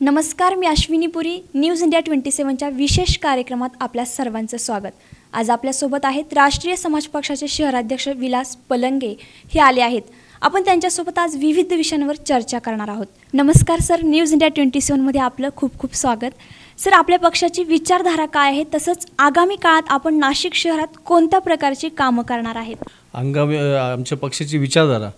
नमस्कार, मी अश्विनी पुरी. News India 27च्या विशेष कार्यक्रमात आपल्या सर्वांचं स्वागत. आज आपल्यासोबत आहेत राष्ट्रीय समाज पक्षाचे शहराध्यक्ष विलास पलंगे हे आले आहेत. आपण त्यांच्यासोबत आज विविध विषयांवर चर्चा करणार आहोत. नमस्कार सर, न्यूज इंडिया 27मध्ये आपलं खूप खूप स्वागत. सर, आपल्या पक्षाची विचारधारा काय आहे, तसंच आगामी काळात आपण नाशिक शहरात कोणत्या प्रकारची कामं करणार आहेत? आमच्या पक्षाची विचारधारा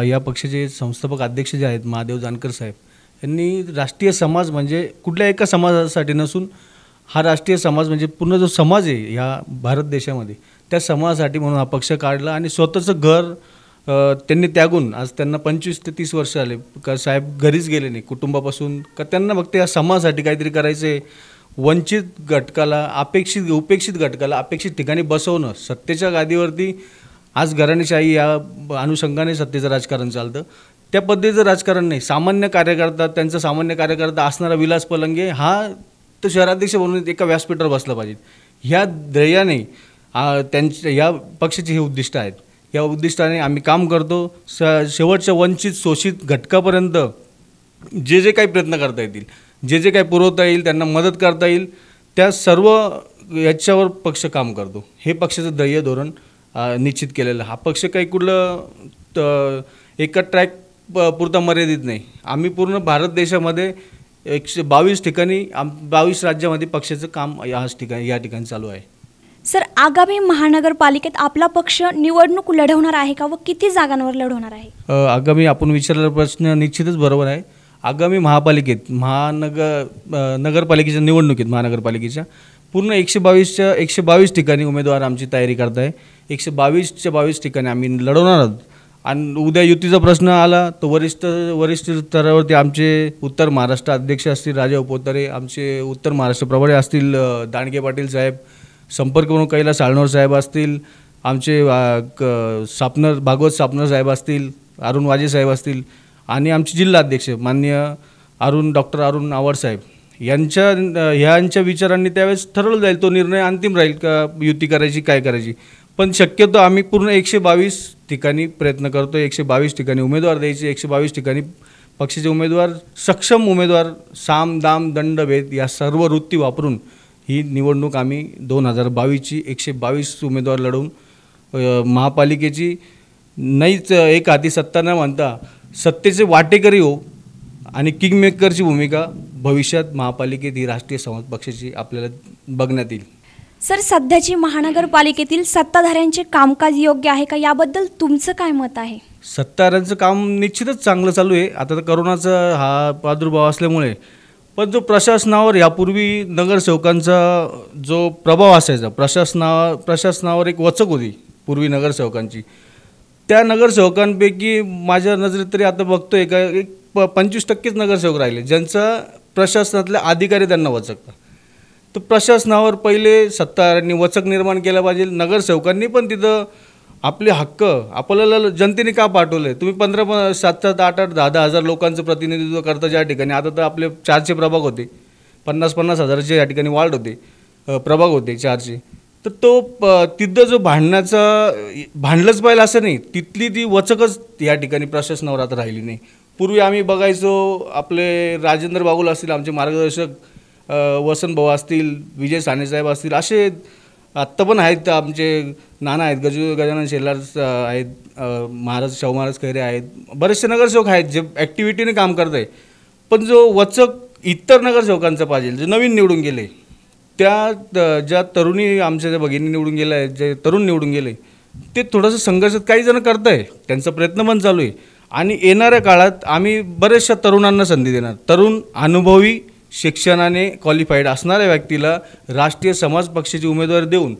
या पक्षाचे संस्थापक अध्यक्ष जे आहेत महादेव जानकर साहेब यांनी राष्ट्रीय समाज म्हणजे कुठल्या एका समाजासाठी नसून हा राष्ट्रीय समाज म्हणजे पूर्ण जो समाज आहे ह्या भारत देशामध्ये त्या समाजासाठी म्हणून हा पक्ष काढला आणि स्वतःचं घर त्यांनी त्यागून आज त्यांना 25 ते 30 वर्ष आले का साहेब घरीच गेले नाही कुटुंबापासून का त्यांना फक्त या समाजासाठी काहीतरी करायचं आहे. वंचित घटकाला उपेक्षित घटकाला अपेक्षित ठिकाणी बसवणं, सत्तेच्या गादीवरती आज घराणेशाही या अनुषंगाने सत्तेचं राजकारण चालतं. त्या पद्धतीचं राजकारण नाही. सामान्य कार्यकर्ता त्यांचा सामान्य कार्यकर्ता असणारा विलास पलंगे हा तो शहराध्यक्ष म्हणून एका व्यासपीठावर बसला पाहिजे. ह्या ध्येयाने त्यांच्या या पक्षाचे हे उद्दिष्ट आहेत. या उद्दिष्टाने आम्ही काम करतो. शेवटच्या वंचित शोषित घटकापर्यंत जे काही प्रयत्न करता येतील, जे काही पुरवता येईल, त्यांना मदत करता येईल, त्या सर्व याच्यावर पक्ष काम करतो. हे पक्षाचं ध्येय धोरण निश्चित केलेलं. हा पक्ष काही कुठलं एका ट्रॅक पुरता मर्यादित नाही. आम्ही पूर्ण भारत देशामध्ये 122 ठिकाणी 22 राज्यामध्ये पक्षाचं काम या ठिकाणी चालू आहे. सर, आगामी महानगरपालिकेत आपला पक्ष निवडणूक लढवणार आहे का व किती जागांवर लढवणार आहे? आगामी आपण विचारलेला प्रश्न निश्चितच बरोबर आहे. आगामी महापालिकेत नगरपालिकेच्या निवडणुकीत महानगरपालिकेच्या पूर्ण 122 ठिकाणी उमेदवार आमची तयारी करत आहे. 122 ठिकाणी आम्ही लढवणार आहोत. आणि उद्या युतीचा प्रश्न आला तर वरिष्ठ स्तरावरती आमचे उत्तर महाराष्ट्र अध्यक्ष असतील राजा पोतरे, आमचे उत्तर महाराष्ट्र प्रभारी असतील दांडगे पाटील साहेब, संपर्क म्हणून कैलास साळनोर साहेब असतील, आमचे भागवत सापनर साहेब असतील, अरुण वाजे साहेब असतील आणि आमचे जिल्हा अध्यक्ष माननीय डॉक्टर अरुण आवाड साहेब यांच्या विचारांनी त्यावेळेस ठरवलं जाईल. तो निर्णय अंतिम राहील का युती करायची काय करायची. पण शक्यतो आम्ही पूर्ण 122 ठिकाणी प्रयत्न करतो. 122 ठिकाणी उमेदवार द्यायचे. 122 ठिकाणी पक्षाचे उमेदवार, सक्षम उमेदवार, साम दाम दंड भेद या सर्व वृत्ती वापरून ही निवडणूक आम्ही 2022ची 122 उमेदवार लढवून महापालिकेची नाहीच एक हाती सत्ता न म्हणता सत्तेचे वाटेकरी हो आणि किंगमेकरची भूमिका भविष्यात महापालिकेत ही राष्ट्रीय समाज पक्षाची आपल्याला बघण्यात येईल. सर, सध्याची महानगरपालिकेतील सत्ताधाऱ्यांचे कामकाज योग्य आहे का, याबद्दल तुमचं काय मत आहे? सत्ताधाऱ्यांचं काम निश्चितच चांगलं चालू आहे. आता तर करोनाचा हा प्रादुर्भाव असल्यामुळे पण जो प्रशासनावर यापूर्वी नगरसेवकांचा जो प्रभाव असायचा, प्रशासनावर एक वचक होती पूर्वी नगरसेवकांची, त्या नगरसेवकांपैकी माझ्या नजरेत तरी आता बघतोय का 25% नगरसेवक राहिले ज्यांचा प्रशासनातले अधिकारी त्यांना वचकतात. तर प्रशासनावर पहिले सत्ताधाऱ्यांनी वचक निर्माण केला पाहिजे. नगरसेवकांनी पण तिथं आपले हक्क आपल्याला जनतेने का पाठवलं आहे. तुम्ही 15, 7, 8, 10 हजार लोकांचं प्रतिनिधित्व करता ज्या ठिकाणी, आता तर आपले 4चे प्रभाग होते, 50 हजाराचे या ठिकाणी वार्ड होते, प्रभाग होते 4चे. तर तो तिथं जो भांडलंच पाहिजे असं नाही, तिथली ती वचकच या ठिकाणी प्रशासनावर आता राहिली नाही. पूर्वी आम्ही बघायचो आपले राजेंद्र बागुल असतील, आमचे मार्गदर्शक वसंत भाऊ असतील, विजय सानेसाहेब असतील, असे आत्ता पण आहेत आमचे नाना आहेत, गजानन शेलार आहेत, शाहू महाराज खैरे आहेत, बरेचसे नगरसेवक आहेत जे ॲक्टिव्हिटीने काम करत आहे. पण जो वचक इतर नगरसेवकांचा पाहिजे, जे नवीन निवडून गेले, त्या ज्या तरुणी आमच्या ज्या भगिनी निवडून गेल्या आहेत, जे तरुण निवडून गेले, ते थोडंसं संघर्षात काही जण करत आहे, त्यांचा प्रयत्न पण चालू आहे. आणि येणाऱ्या काळात आम्ही बऱ्याचशा तरुणांना संधी देणार. तरुण अनुभवी शिक्षणाने क्वालिफाईड असणाऱ्या व्यक्तीला राष्ट्रीय समाज पक्षाची उमेदवारी देऊन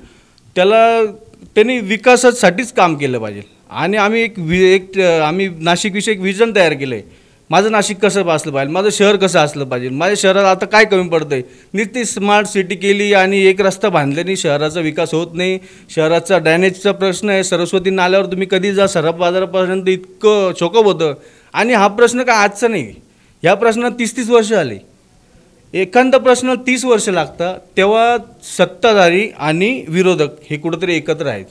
त्यांनी विकासासाठीच काम केलं पाहिजे. आणि आम्ही नाशिकविषयी एक विजन तयार केलं आहे. माझं नाशिक कसं असलं पाहिजे, माझं शहर कसं असलं पाहिजे, माझ्या शहराला आता काय कमी पडतं आहे. नुसती स्मार्ट सिटी केली आणि एक रस्ता बांधल्याने शहराचा विकास होत नाही. शहराचा ड्रेनेजचा प्रश्न आहे. सरस्वती नाल्यावर तुम्ही कधी जा, सरप बाजारापर्यंत इतकं चोकप होतं. आणि हा प्रश्न काय आजचा नाही, ह्या प्रश्नात 30-30 वर्ष आले. एखादा प्रश्न 30 वर्ष लागतात, तेव्हा सत्ताधारी आणि विरोधक हे कुठंतरी एकत्र आहेत.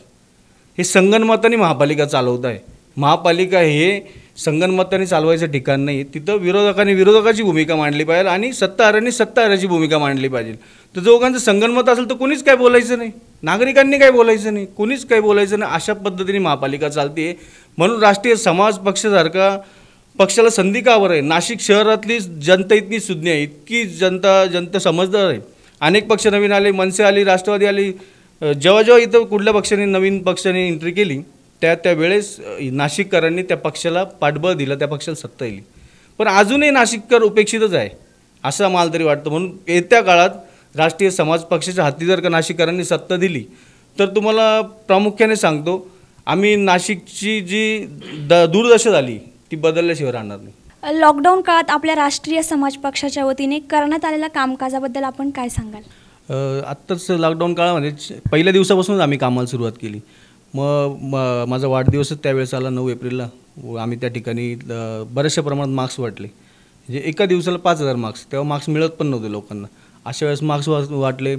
हे संगनमताने महापालिका चालवत आहे. महापालिका हे संगनमताने चालवायचं ठिकाण नाही. तिथं विरोधकांनी विरोधकाची भूमिका मांडली पाहिजे आणि सत्ताधाऱ्यांनी सत्ताधाऱ्याची भूमिका मांडली पाहिजे. तर दोघांचं संगनमत असेल तर कुणीच काय बोलायचं नाही, नागरिकांनी काय बोलायचं नाही, कुणीच काय बोलायचं नाही. अशा पद्धतीने महापालिका चालते. म्हणून राष्ट्रीय समाज पक्षासारखा पक्षाला संधी का बरं आहे? नाशिक शहरातली जनता इतकी सुज्ञ आहे, इतकी जनता समजदार आहे. अनेक पक्ष नवीन आले, मनसे आली, राष्ट्रवादी आली. जेव्हा इथं कुठल्या पक्षाने नवीन पक्षाने एंट्री केली त्यावेळेस नाशिककरांनी त्या पक्षाला पाठबळ दिलं, त्या पक्षाला सत्ता येईल. पण अजूनही नाशिककर उपेक्षितच आहे असं मला तरी वाटतं. म्हणून येत्या काळात राष्ट्रीय समाज पक्षाच्या हाती जर का नाशिककरांनी सत्ता दिली तर तुम्हाला प्रामुख्याने सांगतो, आम्ही नाशिकची जी दुर्दशा झाली ती बदलल्याशिवाय राहणार नाही. लॉकडाऊन काळात आपल्या राष्ट्रीय समाज पक्षाच्या वतीने करण्यात आलेल्या कामकाजाबद्दल आपण काय सांगाल? आत्ताच लॉकडाऊन काळामध्ये पहिल्या दिवसापासूनच आम्ही कामाला सुरुवात केली. मग माझा वाढदिवसच त्यावेळेस आला 9 एप्रिलला. आम्ही त्या ठिकाणी बऱ्याचशा प्रमाणात मास्क वाटले. म्हणजे एका दिवसाला 5000 मास्क. तेव्हा मास्क मिळत पण नव्हते लोकांना. अशा वेळेस मास्क वाटले.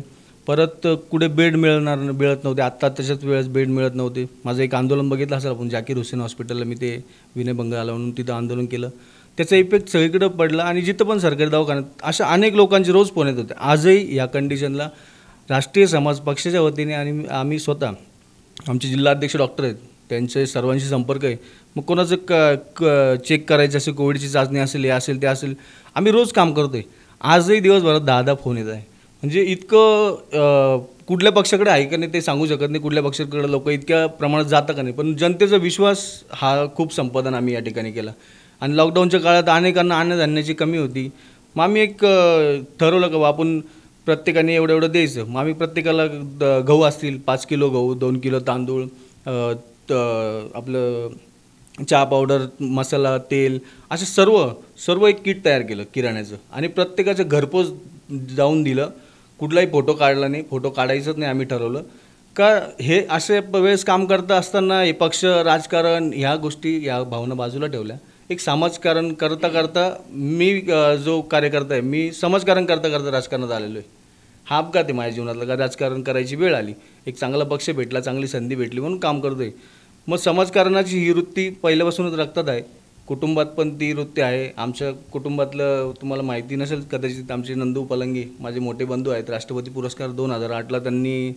परत कुठे बेड मिळत नव्हते. आत्ता त्याच्याच वेळेस बेड मिळत नव्हते. माझं एक आंदोलन बघितलं असेल आपण, जाकीर हुसेन हॉस्पिटलला मी ते विनयभंग आला म्हणून तिथं आंदोलन केलं. त्याचा इफेक्ट सगळीकडे पडला आणि जिथं पण सरकारी दवाखान्यात अशा अनेक लोकांचे रोज फोन येत होते. आजही या कंडिशनला राष्ट्रीय समाज पक्षाच्या वतीने आणि आम्ही स्वतः आमचे जिल्हाध्यक्ष डॉक्टर आहेत, त्यांचे सर्वांशी संपर्क आहे. मग कोणाचं चेक करायचं असेल, कोविडची चाचणी असेल, हे असेल ते असेल, आम्ही रोज काम करतो आहे. आजही दिवसभरात 10 फोन येत आहे. म्हणजे इतकं कुठल्या पक्षाकडे आहे का नाही ते सांगू शकत नाही, कुठल्या पक्षाकडे लोक इतक्या प्रमाणात जातं का नाही. पण जनतेचा विश्वास हा खूप संपादन आम्ही या ठिकाणी केला. आणि लॉकडाऊनच्या काळात अनेकांना अन्नधान्याची कमी होती. मग आम्ही एक ठरवलं का आपण प्रत्येकाने एवढं द्यायचं. मग आम्ही प्रत्येकाला गहू असतील 5 किलो गहू, 2 किलो तांदूळ, आपलं चहा पावडर, मसाला, तेल, असं सर्व एक किट तयार केलं किराण्याचं आणि प्रत्येकाचं घरपोच जाऊन दिलं. कुठलाही फोटो काढला नाही, फोटो काढायचंच नाही. आम्ही ठरवलं का हे असे वेळेस काम करता असताना हे पक्ष राजकारण ह्या गोष्टी या भावना बाजूला ठेवल्या. एक समाजकारण करता मी जो कार्यकर्ता आहे, मी समाजकारण करता राजकारणात आलेलो आहे. हा अपघात आहे माझ्या जीवनातला का राजकारण करायची वेळ आली, एक चांगला पक्ष भेटला, चांगली संधी भेटली म्हणून काम करतो आहे. मग समाजकारणाची ही वृत्ती पहिल्यापासूनच रक्तात आहे. कुटुंबात पण ती वृत्ती आहे. आमच्या कुटुंबातलं तुम्हाला माहिती नसेल कदाचित, आमचे नंदू पलंगे माझे मोठे बंधू आहेत. राष्ट्रपती पुरस्कार 2008ला त्यांनी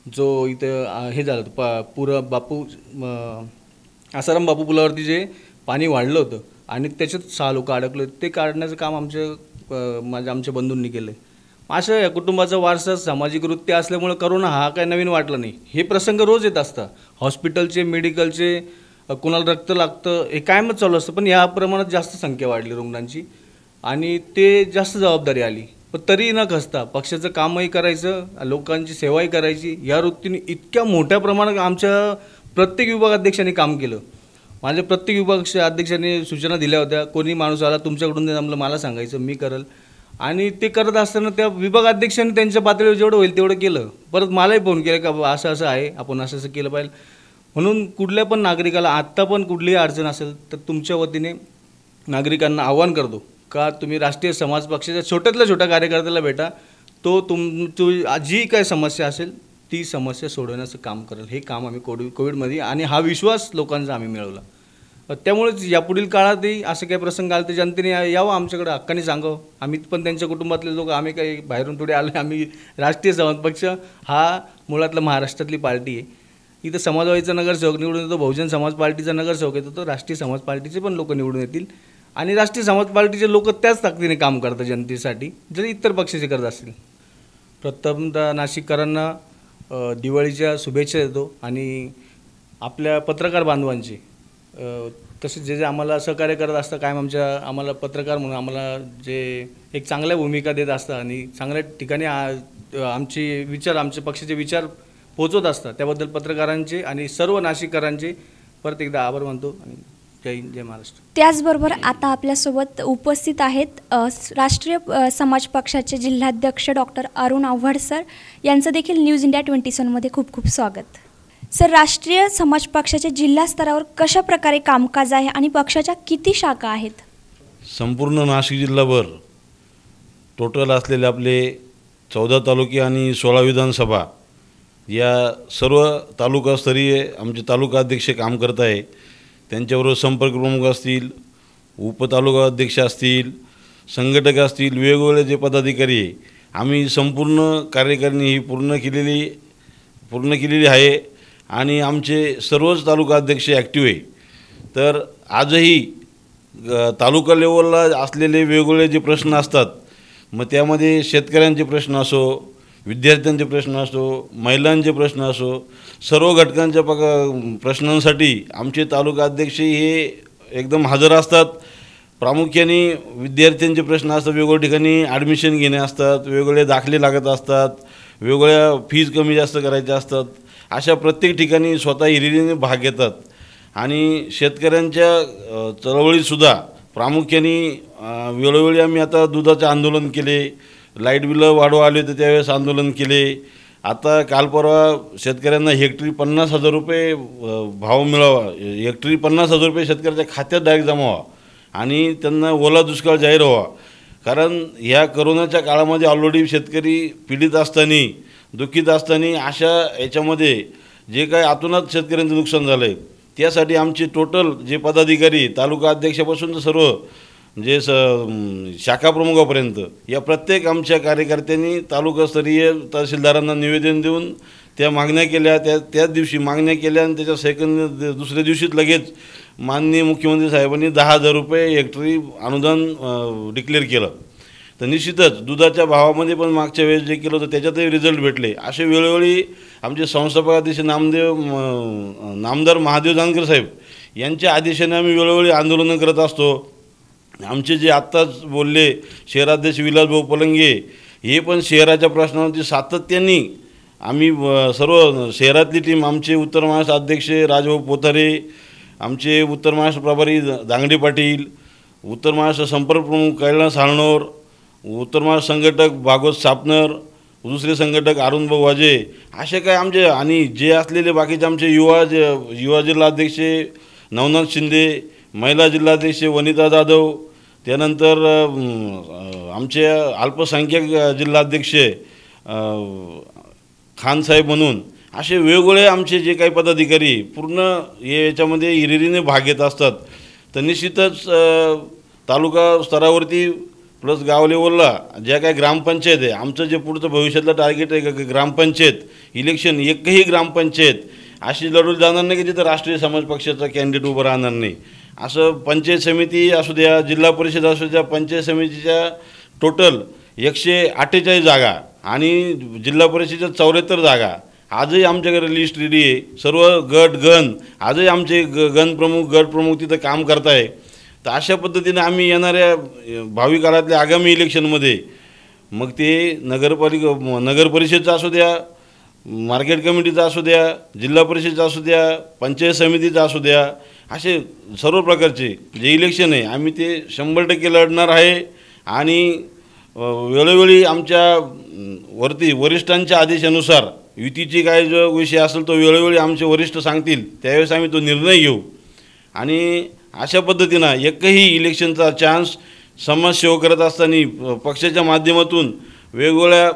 जो इथं हे झालं पुरं बापू आसाराम बापू पुलावरती जे पाणी वाढलं होतं आणि त्याच्यात 6 लोक अडकले, ते काढण्याचं काम आमच्या बंधूंनी केलं आहे. अशा या कुटुंबाचा वारसा, सामाजिक वृत्ती असल्यामुळे करोना हा काय नवीन वाटला नाही. हे प्रसंग रोज येत असतात. हॉस्पिटलचे, मेडिकलचे, कुणाला रक्त लागतं हे कायमच चालू असतं. पण या प्रमाणात जास्त संख्या वाढली रुग्णांची आणि ते जास्त जबाबदारी आली. पण तरी न खचता पक्षाचं कामही करायचं, लोकांची सेवाही करायची, या वृत्तीने इतक्या मोठ्या प्रमाणात आमच्या प्रत्येक विभागाध्यक्षांनी काम केलं. माझ्या प्रत्येक विभाग अध्यक्षांनी सूचना दिल्या होत्या, कोणी माणूस आला तुमच्याकडून जमलं मला सांगायचं, मी करेल. आणि ते करत असताना त्या विभागाध्यक्षांनी त्यांच्या पातळीवर जेवढं होईल तेवढं केलं. परत मलाही फोन केला का असं आहे, आपण असं केलं पाहिजे. म्हणून कुठल्या पण नागरिकाला आत्ता पण कुठलीही अडचण असेल तर तुमच्या वतीने नागरिकांना आव्हान करतो का तुम्ही राष्ट्रीय समाज पक्षाच्या छोट्यातल्या छोट्या कार्यकर्त्याला भेटा. तो जी काय समस्या असेल ती समस्या सोडवण्याचं काम करेल. हे काम आम्ही कोविडमध्ये आणि हा विश्वास लोकांचा आम्ही मिळवला. त्यामुळेच यापुढील काळातही असे काही प्रसंग आले तर जनतेने यावं आमच्याकडे, हक्काने सांगावं. आम्ही पण त्यांच्या कुटुंबातले लोक, आम्ही काही बाहेरून थोडे आलो. आम्ही राष्ट्रीय समाज पक्ष हा मुळातला महाराष्ट्रातली पार्टी आहे. इथं समाजवादीचा नगरसेवक निवडून येतो, बहुजन समाज पार्टीचा नगरसेवक येतो, तर राष्ट्रीय समाज पार्टीचे पण लोक निवडून येतील. आणि राष्ट्रीय समाज पार्टीचे लोक त्याच ताकदीने काम करतात जनतेसाठी, जरी इतर पक्षाचे करत असतील. प्रथमतः नाशिककरांना दिवाळीच्या शुभेच्छा देतो आणि आपल्या पत्रकार बांधवांची तसेच जे आम्हाला सहकार्य करत असतात कायम आम्हाला पत्रकार म्हणून आम्हाला जे एक चांगल्या भूमिका देत असतात आणि चांगल्या ठिकाणी आमचे पक्षाचे विचार पोचवत असतात, त्याबद्दल पत्रकारांचे आणि सर्व नाशिककरांचे परत एकदा आभार मानतो आणि जय हिंद, जय महाराष्ट्र. त्याचबरोबर आता आपल्यासोबत उपस्थित आहेत राष्ट्रीय समाज पक्षाचे जिल्हाध्यक्ष डॉक्टर अरुण आव्हाड सर. यांचं देखील न्यूज इंडिया 27मध्ये खूप खूप स्वागत. सर, राष्ट्रीय समाज पक्षाचे जिल्हा स्तरावर कशा प्रकारे कामकाज आहे आणि पक्षाच्या किती शाखा आहेत? संपूर्ण नाशिक जिल्हाभर टोटल असलेले आपले 14 तालुके आणि 16 विधानसभा या सर्व तालुकास्तरीय आमचे तालुका अध्यक्ष काम करत आहे. त्यांच्याबरोबर संपर्क प्रमुख असतील, उपतालुका अध्यक्ष असतील, संघटक असतील, वेगवेगळे जे पदाधिकारी आहे, आम्ही संपूर्ण कार्यकारिणी ही पूर्ण केलेली आहे आणि आमचे सर्वच तालुका अध्यक्ष ॲक्टिव्ह आहे. तर आजही तालुका लेवलला असलेले वेगवेगळे जे प्रश्न असतात, मग त्यामध्ये शेतकऱ्यांचे प्रश्न असो, विद्यार्थ्यांचे प्रश्न असो, महिलांचे प्रश्न असो, सर्व घटकांच्या प्रश्नांसाठी आमचे तालुका अध्यक्ष हे एकदम हजर असतात. प्रामुख्याने विद्यार्थ्यांचे प्रश्न असतात, वेगवेगळ्या ठिकाणी ॲडमिशन घेणे असतात, वेगवेगळे दाखले लागत असतात, वेगवेगळ्या फीज कमी जास्त करायच्या असतात. अशा प्रत्येक ठिकाणी स्वतः हिरिरीने भाग घेतात आणि शेतकऱ्यांच्या चळवळीतसुद्धा प्रामुख्याने वेळोवेळी आम्ही आता दुधाचे आंदोलन केले, लाईट बिलं वाढवा आले होते त्यावेळेस आंदोलन केले. आता काल परवा शेतकऱ्यांना हेक्टरी 50,000 रुपये भाव मिळावा, हेक्टरी 50,000 रुपये शेतकऱ्याच्या खात्यात डायरेक्ट जमा व्हावा आणि त्यांना ओला दुष्काळ जाहीर व्हावा. कारण ह्या करोनाच्या काळामध्ये ऑलरेडी शेतकरी पीडित असताना, दुःखित असताना अशा याच्यामध्ये जे काय अतोनात शेतकऱ्यांचं नुकसान झालं आहे, त्यासाठी आमचे टोटल जे पदाधिकारी तालुका अध्यक्षापासून सर्व जे शाखा प्रमुखापर्यंत या प्रत्येक आमच्या कार्यकर्त्यांनी तालुकास्तरीय तहसीलदारांना निवेदन देऊन त्या मागण्या केल्या. त्याच दिवशी मागण्या केल्या आणि त्याच्या दुसऱ्या दिवशीच लगेच माननीय मुख्यमंत्री साहेबांनी 10,000 रुपये हेक्टरी अनुदान डिक्लेअर केलं. तर निश्चितच दुधाच्या भावामध्ये पण मागच्या वेळेस जे केलं होतं त्याच्यातही रिझल्ट भेटले. असे वेळोवेळी आमचे संस्थापक अध्यक्ष नामदार महादेव जानकर साहेब यांच्या आदेशाने आम्ही वेळोवेळी आंदोलनं करत असतो. आमचे जे आत्ताच बोलले शहराध्यक्ष विलासभाऊ पलंगे हे पण शहराच्या प्रश्नावरती सातत्याने आम्ही सर्व शहरातली टीम, आमचे उत्तर महाराष्ट्र अध्यक्ष राजभाऊ पोथारे, आमचे उत्तर महाराष्ट्र प्रभारी दांगडे पाटील, उत्तर महाराष्ट्र संपर्क प्रमुख कैलास हाळनोर, उत्तर महाराष्ट्र संघटक भागवत सापनर, दुसरे संघटक अरुणभाऊ वाजे, असे काय आमचे आणि जे असलेले बाकीचे आमचे युवा जिल्हाध्यक्ष नवनाथ शिंदे, महिला जिल्हाध्यक्ष वनिता जाधव, त्यानंतर आमचे अल्पसंख्याक जिल्हाध्यक्ष खानसाहेब म्हणून असे वेगवेगळे आमचे जे काही पदाधिकारी पूर्ण याच्यामध्ये हिरिरीने भाग घेत असतात. तर निश्चितच तालुका स्तरावरती प्लस गाव लेवलला ज्या काही ग्रामपंचायत आहे, आमचं जे पुढचं भविष्यातलं टार्गेट आहे की ग्रामपंचायत इलेक्शन एकही ग्रामपंचायत अशी लढवली जाणार नाही की जिथं राष्ट्रीय समाज पक्षाचा कॅन्डिडेट उभं राहणार नाही. असं पंचायत समिती असू द्या, जिल्हा परिषद असू द्या, पंचायत समितीच्या टोटल 148 जागा आणि जिल्हा परिषदेच्या 74 जागा आजही आमच्याकडे लिस्ट रेडी आहे. सर्व गण आजही आमचे गट प्रमुख तिथं काम करत आहे. तर अशा पद्धतीने आम्ही येणाऱ्या भावी काळातल्या आगामी इलेक्शनमध्ये मग ते नगर परिषदचा असू द्या, मार्केट कमिटीचा असू द्या, जिल्हा परिषदचा असू द्या, पंचायत समितीचा असू द्या, असे सर्व प्रकारचे जे इलेक्शन आहे आम्ही ते 100% लढणार आहे. आणि वेळोवेळी आमच्या वरिष्ठांच्या आदेशानुसार युतीची काय जो विषय असेल तो वेळोवेळी आमचे वरिष्ठ सांगतील त्यावेळेस आम्ही तो निर्णय घेऊ. आणि अशा पद्धतीनं एकही इलेक्शनचा चान्स समाजसेवा करत असताना पक्षाच्या माध्यमातून वेगवेगळ्या,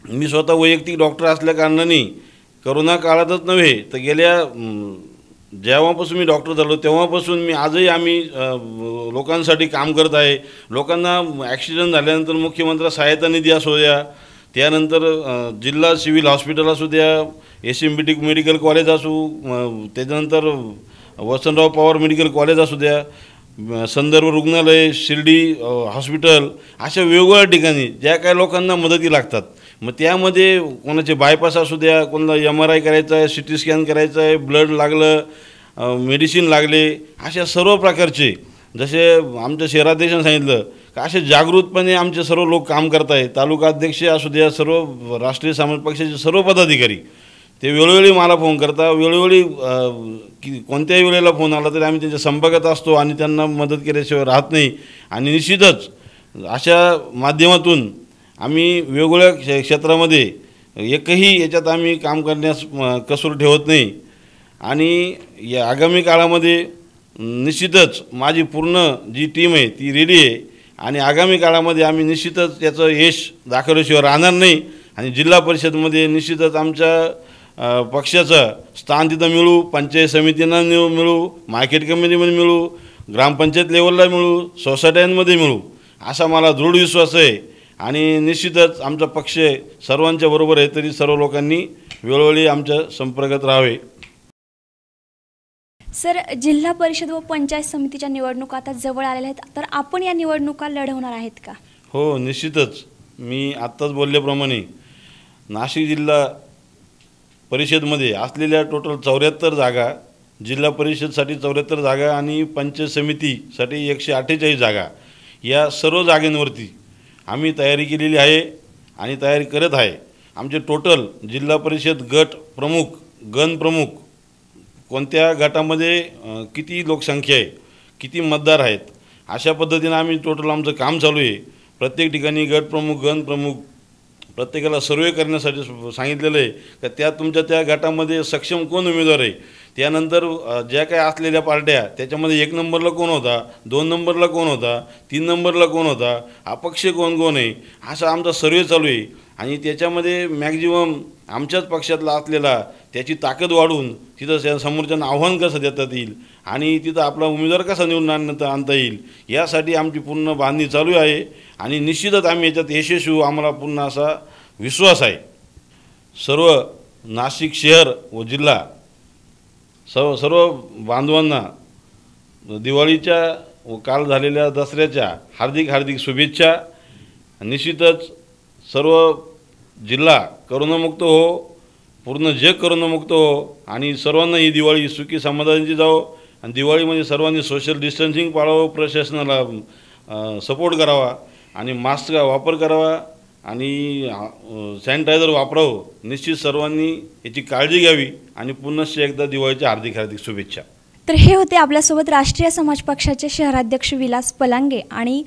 मी स्वतः वैयक्तिक डॉक्टर असल्या कारणाने करोना काळातच नव्हे तर गेल्या जेव्हापासून मी डॉक्टर झालो तेव्हापासून मी आजही आम्ही लोकांसाठी काम करत आहे. लोकांना ॲक्सिडेंट झाल्यानंतर मुख्यमंत्री सहायता निधी असू द्या, त्यानंतर जिल्हा सिव्हिल हॉस्पिटल असू द्या, SMBT मेडिकल कॉलेज असू, त्याच्यानंतर वसंतराव पवार मेडिकल कॉलेज असू द्या, संदर्भ रुग्णालय, शिर्डी हॉस्पिटल, अशा वेगवेगळ्या ठिकाणी ज्या काही लोकांना मदती लागतात. मग त्यामध्ये कोणाचे बायपास असू द्या, कोणाला MRI करायचा आहे, CT स्कॅन करायचा आहे, ब्लड लागलं, मेडिसिन लागले, अशा सर्व प्रकारचे जसे आमच्या शहराध्यक्षांनी सांगितलं का असे जागृतपणे आमचे सर्व लोक काम करत आहेत. तालुका अध्यक्ष असू द्या, सर्व राष्ट्रीय समाज पक्षाचे सर्व पदाधिकारी ते वेळोवेळी मला फोन करता, वेळोवेळी कोणत्याही वेळेला फोन आला तरी आम्ही त्यांच्या संपर्कात असतो आणि त्यांना मदत केल्याशिवाय राहत नाही. आणि निश्चितच अशा माध्यमातून आम्ही वेगवेगळ्या क्षेत्रामध्ये एकही याच्यात आम्ही काम करण्यास कसूर ठेवत नाही. आणि या आगामी काळामध्ये निश्चितच माझी पूर्ण जी टीम आहे ती रेडी आहे आणि आगामी काळामध्ये आम्ही निश्चितच याचं यश दाखवल्याशिवाय राहणार नाही. आणि जिल्हा परिषदमध्ये निश्चितच आमच्या पक्षाचं स्थान तिथं मिळू, पंचायत समितींना मिळू, मार्केट कमिटीमध्ये मिळू, ग्रामपंचायत लेवलला मिळू, सोसायट्यांमध्ये मिळू, असा मला दृढ विश्वास आहे. आणि निश्चितच आमचा पक्ष सर्वांच्या बरोबर आहे. तरी सर्व लोकांनी वेळोवेळी आमच्या संपर्कात राहावे. सर, जिल्हा परिषद व पंचायत समितीच्या निवडणुका आता जवळ आलेल्या आहेत, तर आपण या निवडणुका लढवणार आहेत का? हो, निश्चितच. मी आत्ताच बोलल्याप्रमाणे नाशिक जिल्हा परिषदमध्ये असलेल्या टोटल 74 जागा, जिल्हा परिषदसाठी 74 जागा आणि पंचायत समितीसाठी 148 जागा, या सर्व जागांवरती आम्ही तयारी केलेली आहे आणि तयारी करत आहे. आमचे टोटल जिल्हा परिषद गट प्रमुख, गण प्रमुख, कोणत्या गटामध्ये किती लोकसंख्या आहे, किती मतदार आहेत, अशा पद्धतीनं आम्ही टोटल आमचं काम चालू आहे. प्रत्येक ठिकाणी गट प्रमुख, गण प्रमुख प्रत्येकाला सर्वे करण्यासाठी सांगितलेलं आहे का त्या गटामध्ये सक्षम कोण उमेदवार आहे. त्यानंतर ज्या काय असलेल्या पार्ट्या त्याच्यामध्ये 1 नंबरला कोण होता, 2 नंबरला कोण होता, 3 नंबरला कोण होता, अपक्ष कोण आहे, असा आमचा सर्वे चालू आहे. आणि त्याच्यामध्ये मॅक्झिमम आमच्याच पक्षातला असलेला त्याची ताकद वाढवून तिथं समोरच्यांना आव्हान कसं देता येईल आणि तिथं आपला उमेदवार कसा निवडून आणता येईल, यासाठी आमची पूर्ण बांधणी चालू आहे. आणि निश्चितच आम्ही याच्यात यशस्वी होऊ, आम्हाला पूर्ण असा विश्वास आहे. सर्व नाशिक शहर व जिल्हा सर्व बांधवांना दिवाळीच्या व काल झालेल्या दसऱ्याच्या हार्दिक शुभेच्छा. निश्चितच सर्व जिल्हा करोनामुक्त हो, पूर्ण जग करोनामुक्त हो आणि सर्वांना ही दिवाळी सुखी समाधानाची जावो. आणि दिवाळीमध्ये सर्वांनी सोशल डिस्टन्सिंग पाळावं, प्रशासनाला सपोर्ट करावा आणि मास्कचा वापर करावा आणि सॅनिटायझर वापरावं. निश्चित सर्वांनी याची काळजी घ्यावी आणि पुनश्च एकदा दिवाळीच्या हार्दिक शुभेच्छा. तर हे होते आपल्यासोबत राष्ट्रीय समाज पक्षाचे शहराध्यक्ष विलास पलांगे आणि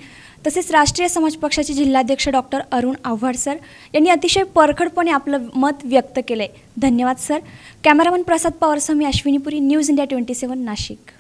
तसेच राष्ट्रीय समाज पक्षाचे जिल्हाध्यक्ष डॉक्टर अरुण आव्हाड सर यांनी अतिशय परखडपणे आपलं मत व्यक्त केले. धन्यवाद सर. कॅमेरामन प्रसाद पवारसह मी अश्विनीपुरी, न्यूज इंडिया 27 नाशिक.